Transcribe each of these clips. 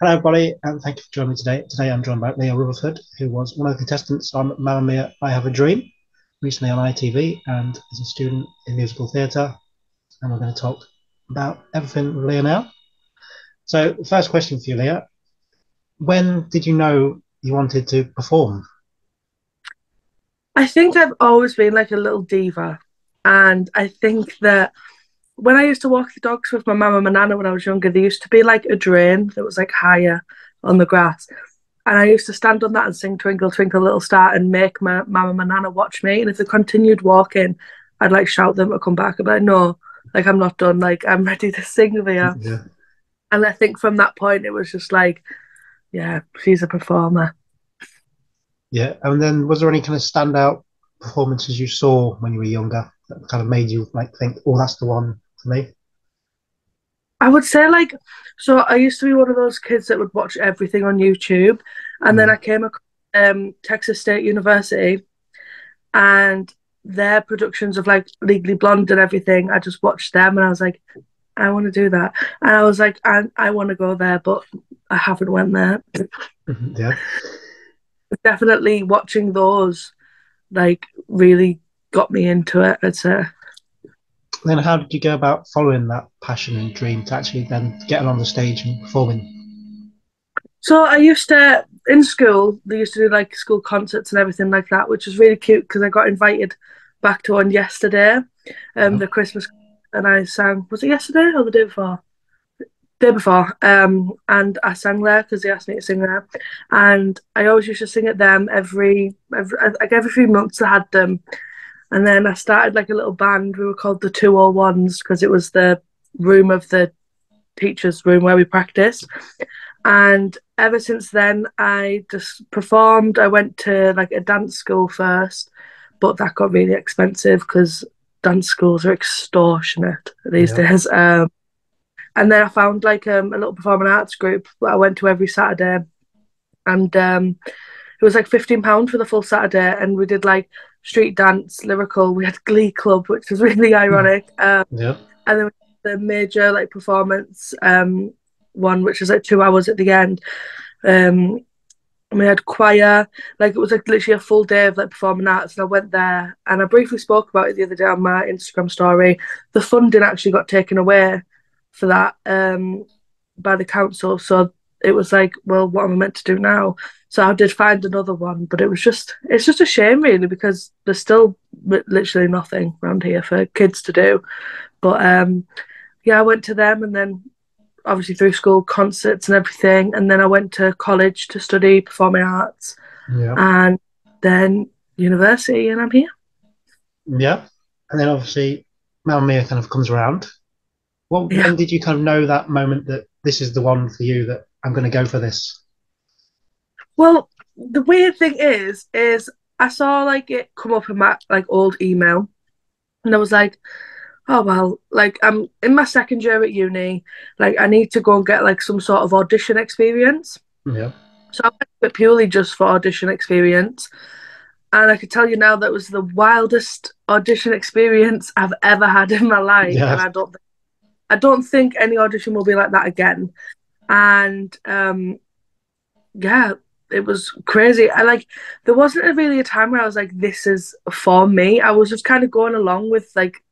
Hello, everybody, and thank you for joining me today. Today, I'm joined by Leah Rutherford, who was one of the contestants on Mamma Mia, I Have a Dream, recently on ITV, and is a student in musical theatre. And we're going to talk about everything with Leah now. So, the first question for you, Leah: when did you know you wanted to perform? I think I've always been like a little diva. And I think that when I used to walk the dogs with my mum and my nana when I was younger, there used to be like a drain that was like higher on the grass. And I used to stand on that and sing Twinkle, Twinkle, Little Star and make my mum and my nana watch me. And if they continued walking, I'd like shout them to come back. I'd be like, no, like I'm not done. Like I'm ready to sing there. Yeah. And I think from that point, it was just like, yeah, she's a performer. Yeah, and then was there any kind of standout performances you saw when you were younger that kind of made you like think, "Oh, that's the one for me"? I would say like so I used to be one of those kids that would watch everything on YouTube, and then Yeah, I came across Texas State University and their productions of like Legally Blonde and everything. I just watched them and I was like, I want to do that. And I was like, I want to go there, but I haven't went there. yeah. Definitely watching those like really got me into it, I'd say. Then how did you go about following that passion and dream to actually then getting on the stage and performing? So I used to in school. They used to do like school concerts and everything like that, which was really cute because I got invited back to one yesterday, Yeah, the Christmas, and I sang. Was it yesterday or the day before? Day before. And I sang there because they asked me to sing there, and I always used to sing at them every few months. I had them, and then I started like a little band. We were called the 201s because it was the room of the teacher's room where we practiced. And ever since then, I just performed. I went to like a dance school first, but that got really expensive because dance schools are extortionate these yeah, days. And then I found like a little performing arts group that I went to every Saturday, and it was like £15 for the full Saturday, and we did like street dance, lyrical. We had Glee Club, which was really ironic. yeah, And then the major like performance one, which was like 2 hours at the end. Um, and we had choir, like it was like literally a full day of like performing arts. And I went there and I briefly spoke about it the other day on my Instagram story. The funding actually got taken away for that by the council. So it was like, well, what am I meant to do now? So I did find another one, but it's just a shame really because there's still literally nothing around here for kids to do. But yeah, I went to them and then obviously through school concerts and everything. And then I went to college to study performing arts yeah, and then university, and I'm here. yeah. And then obviously, Mamma Mia kind of comes around. Well, Yeah. when did you kind of know that moment that this is the one for you, that I'm going to go for this? Well, the weird thing is I saw like it come up in my like old email, and I was like, oh well, like I'm in my second year at uni, like I need to go and get like some sort of audition experience. Yeah, So I went to it purely just for audition experience. And I could tell you now that was the wildest audition experience I've ever had in my life. And yeah, I don't think any audition will be like that again. And yeah, it was crazy. I like there wasn't really a time where I was like, this is for me. I was just kind of going along with like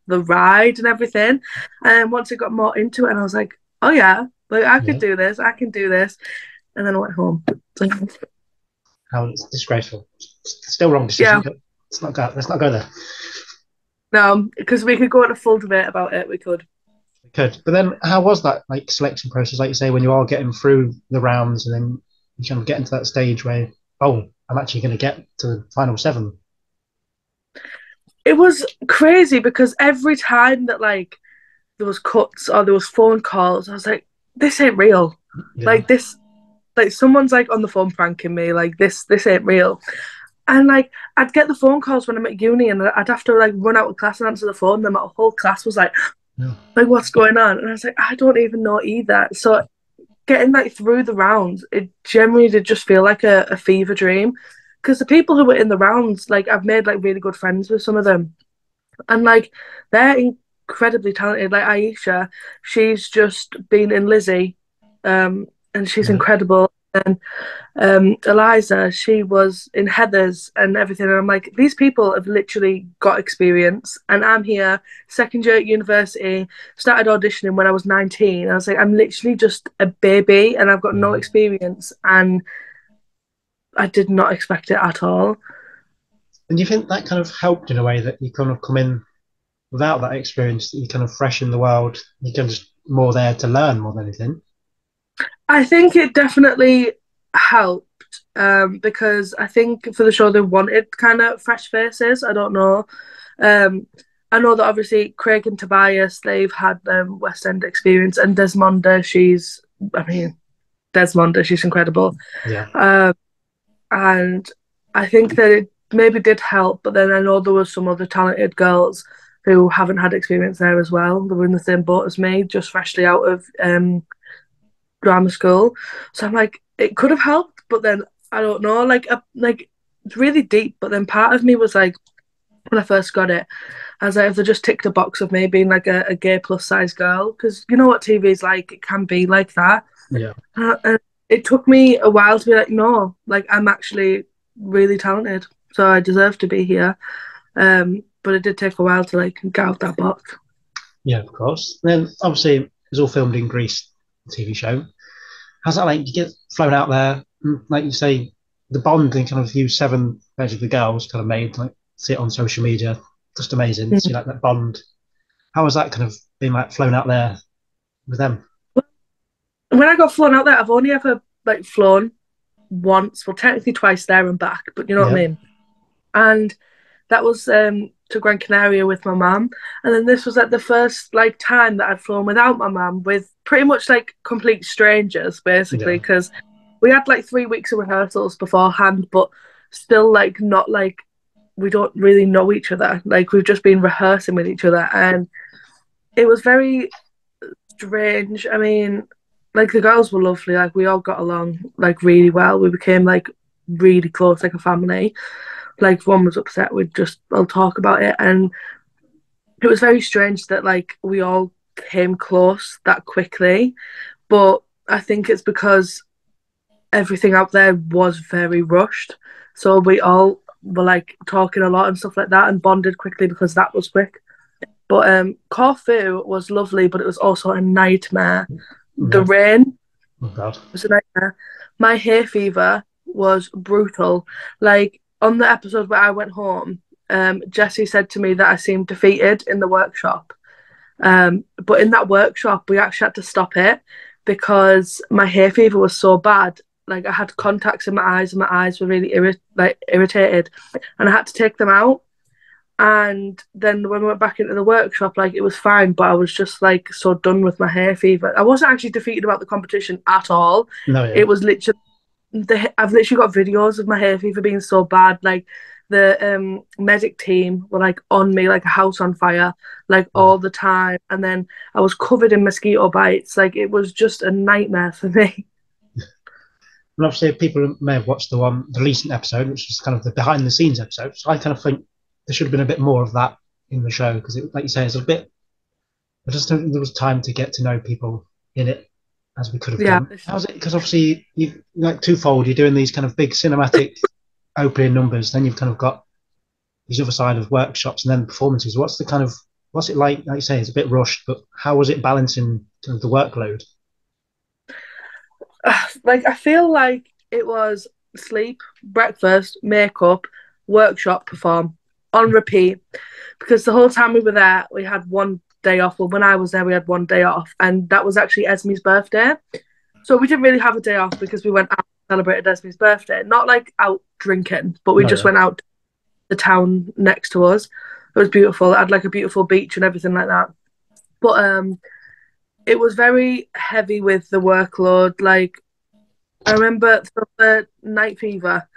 the ride and everything. And then once I got more into it, and I was like, oh yeah, like I could yeah. do this, I can do this. And then I went home. How it's disgraceful. Still wrong decision, Yeah, but let's not go. Let's not go there. no, because we could go on a full debate about it. We could. We could. But then, how was that like selection process? Like you say, when you are getting through the rounds, and then you kind of get into that stage where, oh, I'm actually going to get to the final seven. It was crazy because every time that like there was cuts or there was phone calls, I was like, this ain't real. Yeah, Like this, like someone's like on the phone pranking me. Like this ain't real. And like I'd get the phone calls when I'm at uni, and I'd have to like run out of class and answer the phone. And my whole class was yeah, like, what's going on? And I was like, I don't even know either. So getting like through the rounds, it generally did just feel like a fever dream. Because the people who were in the rounds, like I've made like really good friends with some of them, and like they're incredibly talented. Like Aisha, she's just been in Lizzie, and she's Right. incredible. And Eliza, she was in Heather's and everything. And I'm like, these people have literally got experience. And I'm here, second year at university, started auditioning when I was 19. I was like, I'm literally just a baby and I've got no Mm. experience. And I did not expect it at all. And do you think that kind of helped in a way that you kind of come in without that experience, that you're kind of fresh in the world, you're kind of just more there to learn more than anything? I think it definitely helped because I think for the show they wanted kind of fresh faces. I don't know. Um, I know that obviously Craig and Tobias, they've had West End experience, and Desmonda, I mean, Desmonda, she's incredible. Yeah. Um, and I think that it maybe did help, but then I know there were some other talented girls who haven't had experience there as well. They were in the same boat as me, just freshly out of drama school. So I'm like, it could have helped, but then I don't know. Like it's really deep. But then part of me was like, when I first got it, I was like, if they just ticked a box of me being like a gay plus size girl, because you know what TV is like, it can be like that. Yeah. And it took me a while to be like, no, like I'm actually really talented, so I deserve to be here. But it did take a while to like get out that box. Yeah, of course. And then obviously it was all filmed in Greece, the TV show. How's that like? You get flown out there, like you say, the bond and kind of you seven, basically the girls kind of made, like see it on social media, just amazing. See like that bond. How was that kind of being like flown out there with them? When I got flown out there, I've only ever like flown once, well, technically twice there and back, but you know what I Yeah, mean. And that was to Gran Canaria with my mum, and then this was like the first like time that I'd flown without my mum, with pretty much like complete strangers, basically, yeah, because we had like 3 weeks of rehearsals beforehand, but still like not like we don't really know each other. Like we've just been rehearsing with each other, and it was very strange. I mean, like the girls were lovely. Like we all got along like really well. We became like really close, like a family. Like if one was upset, we'd just I'll talk about it, and it was very strange that like we all came close that quickly. But I think it's because everything out there was very rushed, so we all were like talking a lot and stuff like that, and bonded quickly because that was quick. But Corfu was lovely, but it was also a nightmare. The yeah. rain Oh God. was a nightmare. My hay fever was brutal. Like on the episode where I went home, Jesse said to me that I seemed defeated in the workshop. But in that workshop, we actually had to stop it because my hay fever was so bad. Like I had contacts in my eyes, and my eyes were really irritated, and I had to take them out. And then when we went back into the workshop, like it was fine, but I was just like so done with my hay fever. I wasn't actually defeated about the competition at all. No, yeah, It was literally I've literally got videos of my hay fever being so bad. Like the medic team were like on me like a house on fire, like yeah. all the time. And then I was covered in mosquito bites. Like it was just a nightmare for me. And obviously, people may have watched the recent episode, which is kind of the behind the scenes episode. So I kind of think there should have been a bit more of that in the show because, like you say, it's a bit. I just don't think there was time to get to know people in it as we could have Yeah, done. How's it? Because obviously, you like twofold. You're doing these kind of big cinematic opening numbers, then you've kind of got these other side of workshops and then performances. What's it like? Like you say, it's a bit rushed, but how was it balancing kind of the workload? like I feel like it was sleep, breakfast, makeup, workshop, perform on repeat. Because the whole time we were there, we had one day off. Well, when I was there, we had one day off, and that was actually Esme's birthday. So we didn't really have a day off because we went out and celebrated Esme's birthday. Not like out drinking, but we No, just yeah, went out to the town next to us. It was beautiful. It had like a beautiful beach and everything like that. But it was very heavy with the workload. Like I remember for the night fever,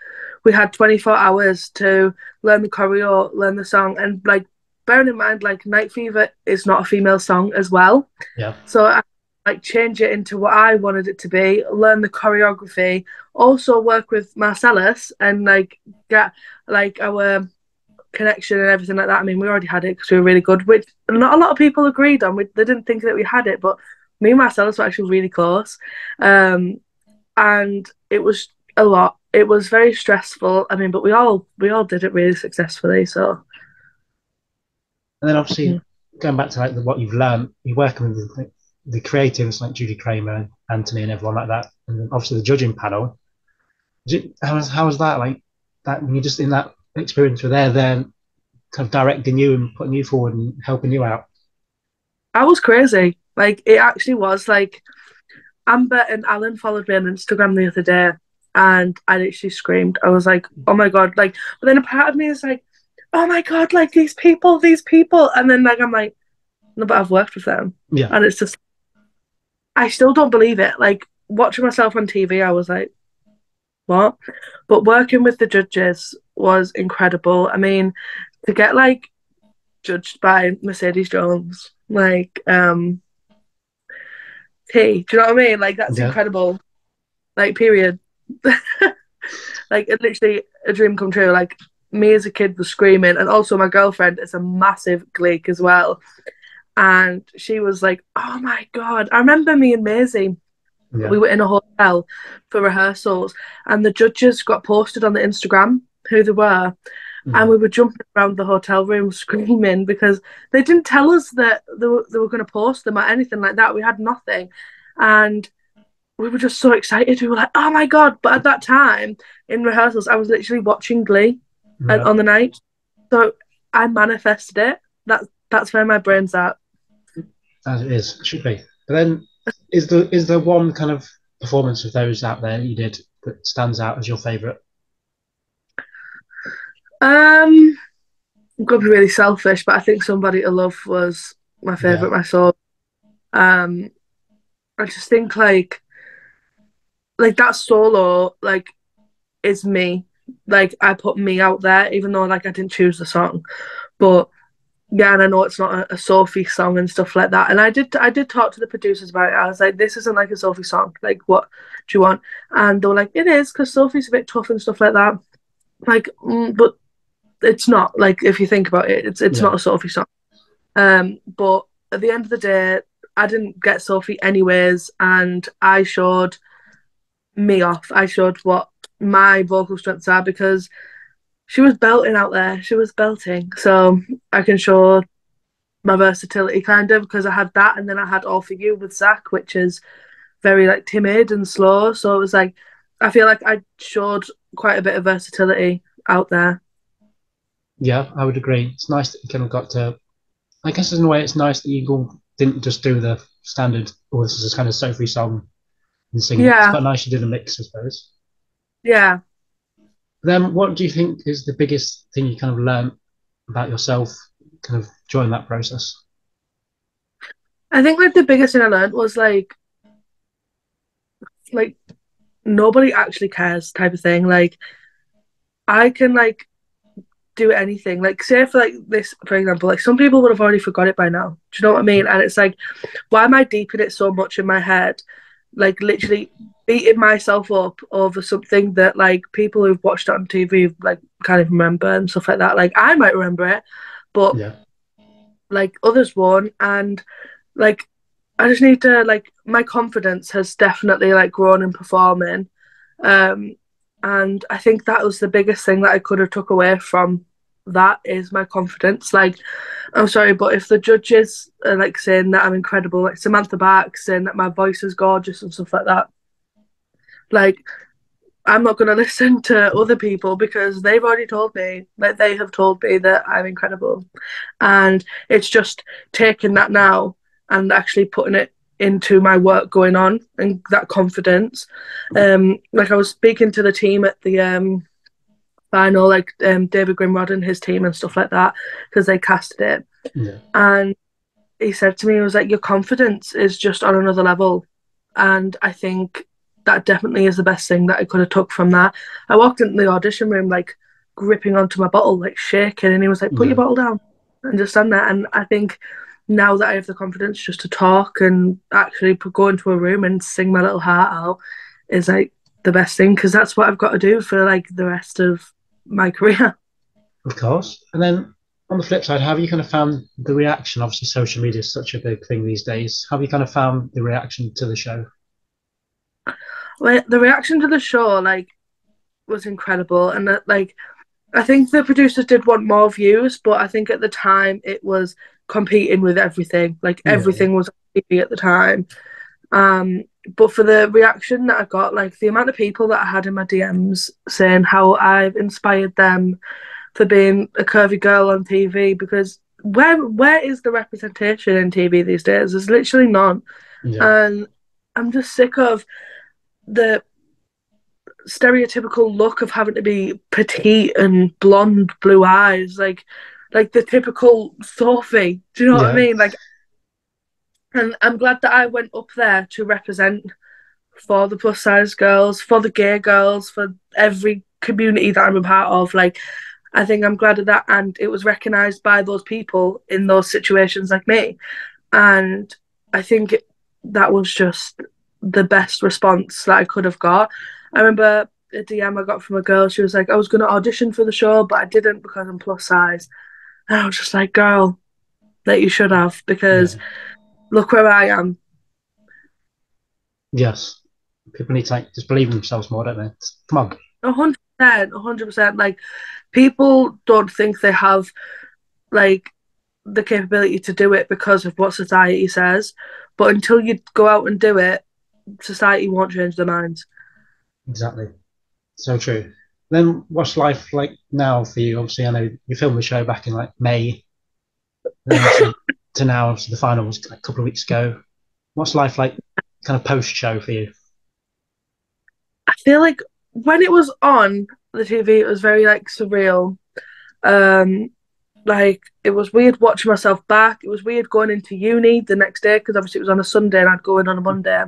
we had 24 hours to learn the choreo, learn the song, and like bearing in mind, like Night Fever is not a female song as well. yeah. So I like change it into what I wanted it to be, learn the choreography, also work with Marcellus and like get like our connection and everything like that. I mean, we already had it because we were really good, which not a lot of people agreed on. They didn't think that we had it, but me and Marcellus were actually really close. and it was a lot. It was very stressful. I mean, but we all did it really successfully. So And then mm. obviously going back to like what you've learned, you're working with the creatives like Judy Kramer, Anthony, and everyone like that, and then obviously the judging panel. How was that like? That when you're just in that experience where they're then kind of directing you and putting you forward and helping you out. I was crazy. Like it actually was. Like Amber and Alan followed me on Instagram the other day, and I literally screamed. I was like, "Oh my god!" Like, but then a part of me is like, "Oh my god!" Like these people, and then like I'm like, "No, but I've worked with them," Yeah, and it's just I still don't believe it. Like watching myself on TV, I was like, "What?" But working with the judges was incredible. I mean, to get like judged by Mercedes Jones, like T, do you know what I mean? Like that's yeah, incredible. Like period. Like it literally a dream come true. Like me as a kid was screaming, and also my girlfriend is a massive Gleek as well, and she was like, "Oh my god!" I remember me and Maisie. yeah, We were in a hotel for rehearsals, and the judges got posted on the Instagram who they were, and yeah, we were jumping around the hotel room screaming because they didn't tell us that they were going to post them or anything like that. We had nothing, and we were just so excited. We were like, "Oh my god!" But at that time in rehearsals, I was literally watching Glee yeah. on the night, so I manifested it. That's where my brain's at. As it is, it should be. But then, is there one kind of performance of those out there you did that stands out as your favourite? Um, I'm gonna be really selfish, but I think Somebody to Love was my Yeah, favorite. My soul. Um, I just think like that solo is me. Like I put me out there, even though like I didn't choose the song, but yeah, and I know it's not a Sophie song and stuff like that. And I did talk to the producers about it. I was like, this isn't like a Sophie song. Like, what do you want? And they were like, it is because Sophie's a bit tough and stuff like that. Like, but it's not. Like, if you think about it, it's yeah, not a Sophie song. But at the end of the day, I didn't get Sophie anyways, and I showed me off. I showed what my vocal strengths are because she was belting out there. She was belting, so I can show my versatility kind of because I had that, and then I had All For You with Zach, which is very like timid and slow. So it was like I feel like I showed quite a bit of versatility out there. yeah. I would agree. It's nice that you kind of got to. I guess in a way, it's nice that didn't just do the standard. Oh, this is a kind of Sophie song and sing it. It's Yeah, quite nice you did a mix, I suppose. yeah. Then, what do you think is the biggest thing you kind of learned about yourself, kind of during that process? I think like the biggest thing I learned was like nobody actually cares type of thing. Like I can like do anything. Like say for like this, for example, like some people would have already forgot it by now. Do you know what I mean? And it's like, why am I deeping it so much in my head? Like literally beating myself up over something that like people who've watched it on TV like can't even remember and stuff like that. Like I might remember it, but Yeah, like others won't. And like I just need to like my confidence has definitely like grown in performing. Um and I think that was the biggest thing that I could have took away from that is my confidence. Like I'm sorry, but if the judges are like saying that I'm incredible, like Samantha Bark saying that my voice is gorgeous and stuff like that, like I'm not going to listen to other people because they've already told me, like they have told me that I'm incredible. And it's just taking that now and actually putting it into my work going on and that confidence. Like I was speaking to the team at the final, like David Grimrod and his team and stuff like that, because they casted it. yeah, And he said to me, he was like, your confidence is just on another level. And I think that definitely is the best thing that I could have took from that. I walked into the audition room like gripping onto my bottle, like shaking, and he was like, put your yeah. bottle down and just stand there. And I think now that I have the confidence just to talk and actually go into a room and sing my little heart out is like the best thing because that's what I've got to do for like the rest of my career. Of course. And then on the flip side, how have you kind of found the reaction? Obviously, social media is such a big thing these days. How have you kind of found the reaction to the show? Like the reaction to the show, like, was incredible, and like I think the producers did want more views, but I think at the time it was competing with everything. Like Yeah, everything was on TV at the time. Um, but for the reaction that I got, like the amount of people that I had in my DMs saying how I've inspired them for being a curvy girl on TV, because where is the representation in TV these days? There's literally none. yeah, And I'm just sick of the stereotypical look of having to be petite and blonde, blue eyes, like the typical Sophie. Do you know what I yeah, mean? Like, and I'm glad that I went up there to represent for the plus size girls, for the gay girls, for every community that I'm a part of. Like, I think I'm glad of that, and it was recognised by those people in those situations, like me. And I think that was just the best response that I could have got. I remember a DM I got from a girl. She was like, "I was going to audition for the show, but I didn't because I'm plus size." And I was just like, "Girl, that you should have, yeah. because look where I am." Yes. People need to like just believe in themselves more, don't they? Come on. 100%, 100%. Like, people don't think they have like the capability to do it because of what society says, but until you go out and do it, society won't change their minds. Exactly. So true. Then what's life like now for you? Obviously, I know you filmed the show back in like May, and then obviously to now, obviously the final was like a couple of weeks ago. What's life like kind of post show for you? I feel like when it was on the TV, it was very like surreal. Um, like it was weird watching myself back. It was weird going into uni the next day because obviously it was on a Sunday and I'd go in on a Monday.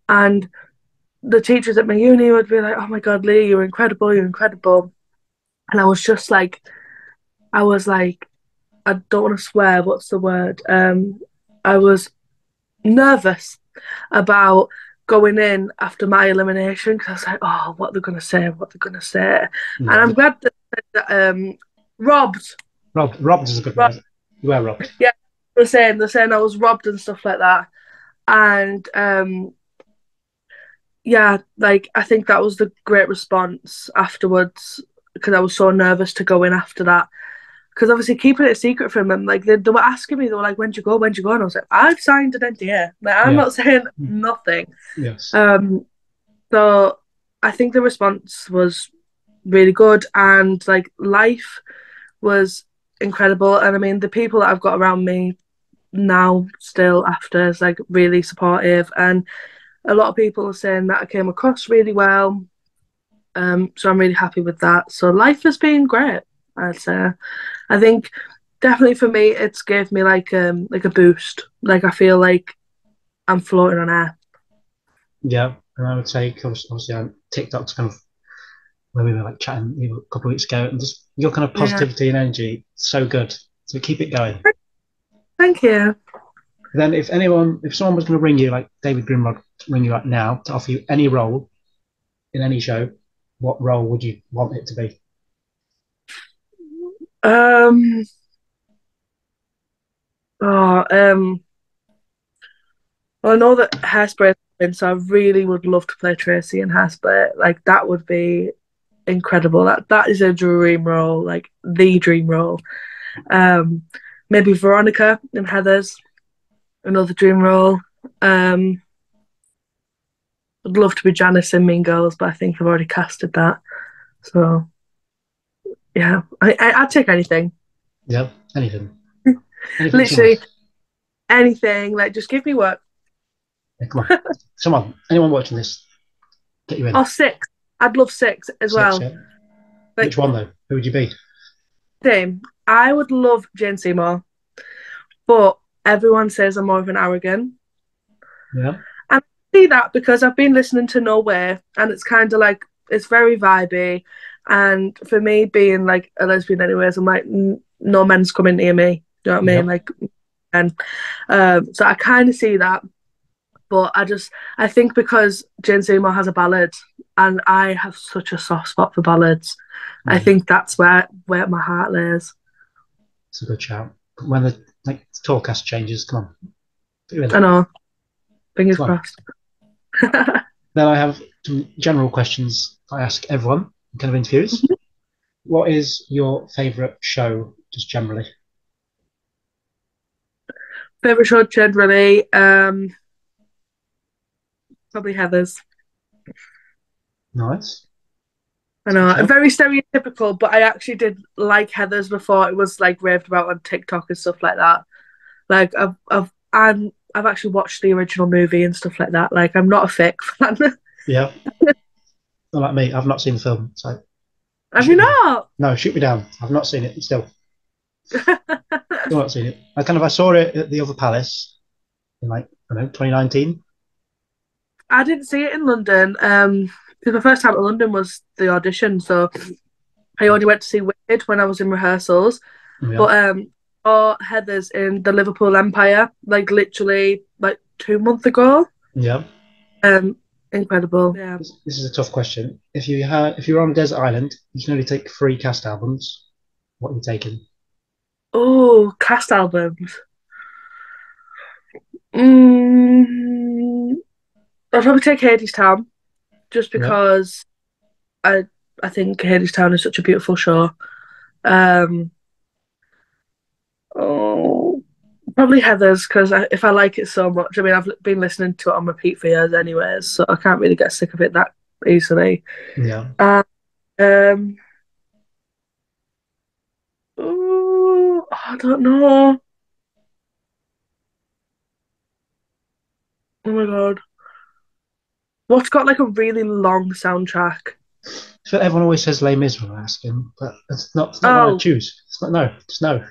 And the teachers at my uni would be like, "Oh my God, Lee, you're incredible, you're incredible." And I was just like, I was like, I don't want to swear. What's the word? I was nervous about going in after my elimination because I was like, oh, what they're gonna say, what they're gonna say, and Yeah, I'm glad that robbed, robbed is a good robbed, word. You were robbed. yeah, they're saying I was robbed and stuff like that, and yeah, like I think that was the great response afterwards because I was so nervous to go in after that. Because obviously keeping it a secret from them, like they were asking me, they were like, "When'd you go? When'd you go?" And I was like, "I've signed an NDA. Like I'm Yeah. not saying nothing." Yes. Um, So I think the response was really good, and like life was incredible. And I mean, the people that I've got around me now still after is like really supportive, and a lot of people are saying that I came across really well. So I'm really happy with that. So life has been great, I'd say. I think definitely for me, it's gave me like a boost. Like I feel like I'm floating on air. Yeah. And I would say, obviously, TikTok's kind of where we were like chatting a couple of weeks ago, and just your kind of Yeah. positivity and energy, so good. So keep it going. Thank you. Then, if someone was going to ring you, like David Grimrod, ring you up now to offer you any role in any show, what role would you want it to be? Um. Oh. Well, I know that Hairspray is coming, so I really would love to play Tracy in Hairspray. Like that would be incredible. That is a dream role, like the dream role. Um, Maybe Veronica in Heathers, another dream role. I'd love to be Janice in Mean Girls, but I think I've already casted that. So yeah, I'd take anything. Yeah, anything, anything's enough. Literally anything. Like just give me work. Yeah, come on, anyone watching this, get you in. Or six. I'd love six as Six, well. yeah. Which Like one though? Who would you be? same. I would love Jane Seymour. But everyone says I'm more of an arrogant. Yeah, And I see that because I've been listening to No Way, and it's kind of like, it's very vibey. And for me, being like a lesbian, anyways, I'm like, no men's coming near me. Do you know what I mean? yep, Like, and so I kind of see that. But I think because Jane Seymour has a ballad, and I have such a soft spot for ballads, I yeah. think that's where my heart lays. It's a good shout. When the like talkcast changes, come on, put you in. I know. Fingers Come on. crossed. Then I have some general questions I ask everyone in kind of interviews. What is your favourite show, just generally? Favorite show generally, probably Heather's. Nice. I It's a good know, show. very stereotypical, but I actually did like Heather's before it was like raved about on TikTok and stuff like that. Like I've actually watched the original movie and stuff like that. Like I'm not a fake fan. Yeah. Not like me. I've not seen the film, so Have shoot you me down. not? No, shoot me down. I've not seen it. Still not seen it. I saw it at the other palace in like I don't know 2019. I didn't see it in London. Because my first time in London was the audition, so I only went to see Wicked when I was in rehearsals. Yeah. But or Heather's in the Liverpool Empire, like literally like 2 months ago. Yeah. Um, Incredible. Yeah. This is a tough question. If you were on a desert island, you can only take three cast albums. What are you taking? Oh, cast albums. Mm, I'd probably take Hades Town just Yeah. because I I think Hades Town is such a beautiful show. Um, oh, probably Heather's because if I like it so much, I mean I've been listening to it on repeat for years anyways, so I can't really get sick of it that easily. Yeah. Uh, um, I don't know. Oh my god, what's got like a really long soundtrack? So everyone always says Les Mis when I ask him, but it's not one I Oh, choose. It's not no. It's no.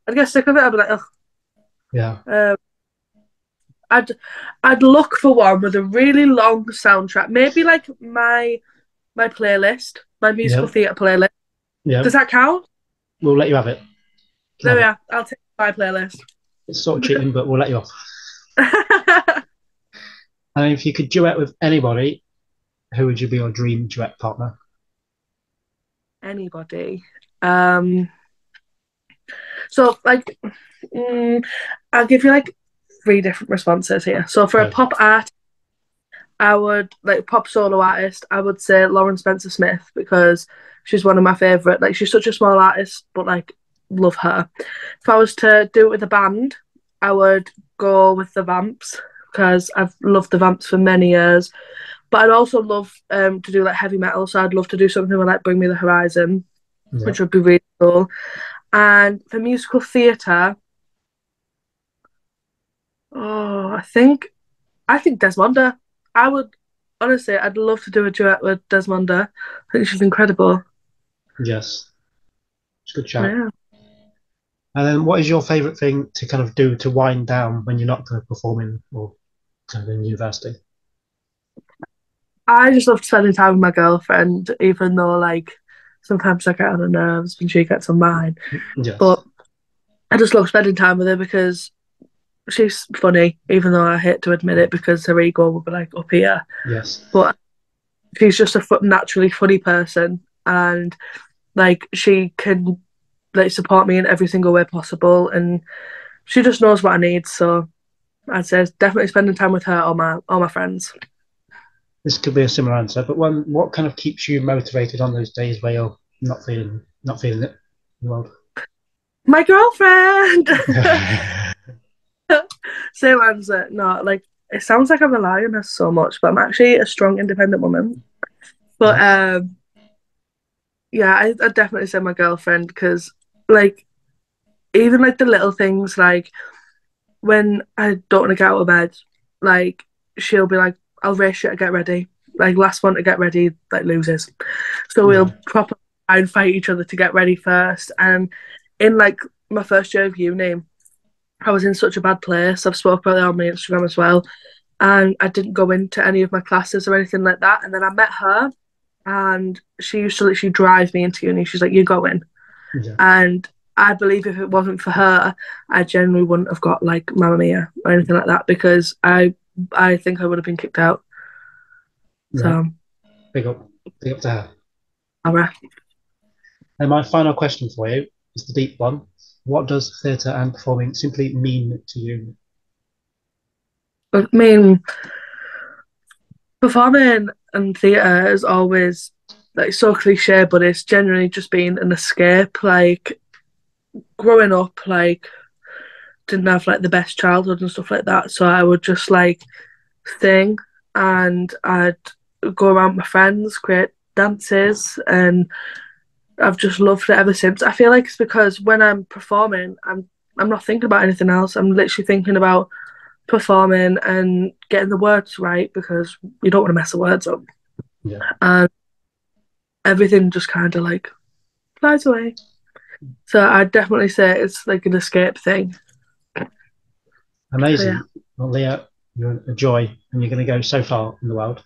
I'd get sick of it. I'd be like, ugh. Yeah. Um, I'd I'd look for one with a really long soundtrack. Maybe like my playlist, my musical Yeah. theatre playlist. Yeah. Does that count? We'll let you have it. You can There have we it. are. I'll take my playlist. It's sort of cheating, but we'll let you off. And if you could duet with anybody, who would you be your dream duet partner? Anybody. Um. So like, mm, I'll give you like three different responses here. So for a Okay. pop art, I would like pop solo artist. I would say Lauren Spencer Smith because she's one of my favorite. Like she's such a small artist, but like love her. If I was to do it with a band, I would go with the Vamps because I've loved the Vamps for many years. But I'd also love to do like heavy metal, so I'd love to do something with like Bring Me the Horizon, Yeah. which would be really cool. And for musical theatre, oh, I think Desmonda. I would honestly, I'd love to do a duet with Desmonda. I think she's incredible. Yes. It's a good shout. Yeah. And then, what is your favourite thing to kind of do to wind down when you're not kind of performing or kind of in university? I just love spending time with my girlfriend, even though like sometimes I get on her nerves when she gets on mine. Yes. But I just love spending time with her because she's funny, even though I hate to admit it because her ego will be like up here. Yes. But she's just a naturally funny person, and like she can like support me in every single way possible, and she just knows what I need. So I'd say definitely spending time with her or my friends. This could be a similar answer, but what kind of keeps you motivated on those days where you're not feeling it in the world? My girlfriend. Same answer. No, like it sounds like I'm relying on her so much, but I'm actually a strong, independent woman. But Yes. yeah, I definitely say my girlfriend because like even like the little things like when I don't want to get out of bed, like she'll be like, "I'll race you to get ready." Like last one to get ready, like loses. So Yeah. we'll properly try and fight each other to get ready first. And in like my first year of uni, I was in such a bad place. I've spoken about it on my Instagram as well. And I didn't go into any of my classes or anything like that. And then I met her and she used to literally drive me into uni. She's like, "You go in." Yeah. And I believe if it wasn't for her, I generally wouldn't have got like Mamma Mia or anything like that because I think I would have been kicked out. Yeah. So, Big up. Big up to her. alright. And my final question for you is the deep one. What does theatre and performing simply mean to you? I mean, Performing and theatre is always like so cliche, but it's generally just been an escape. Like growing up, like didn't have like the best childhood and stuff like that, so I would just like sing and I'd go around with my friends, create dances, and I've just loved it ever since. I feel like it's because when I'm performing, I'm not thinking about anything else. I'm literally thinking about performing and getting the words right because you don't want to mess the words up. Yeah. And everything just kind of like flies away. So I'd definitely say it's like an escape thing. So yeah, Amazing. Well, Leah, you're a joy and you're going to go so far in the world.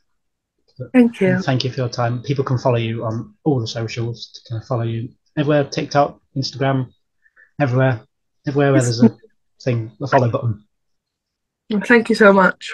thank you. Thank you for your time. People can follow you on all the socials to kind of follow you everywhere, TikTok, Instagram, everywhere, everywhere where Yes. there's a thing, the follow button. Thank you so much.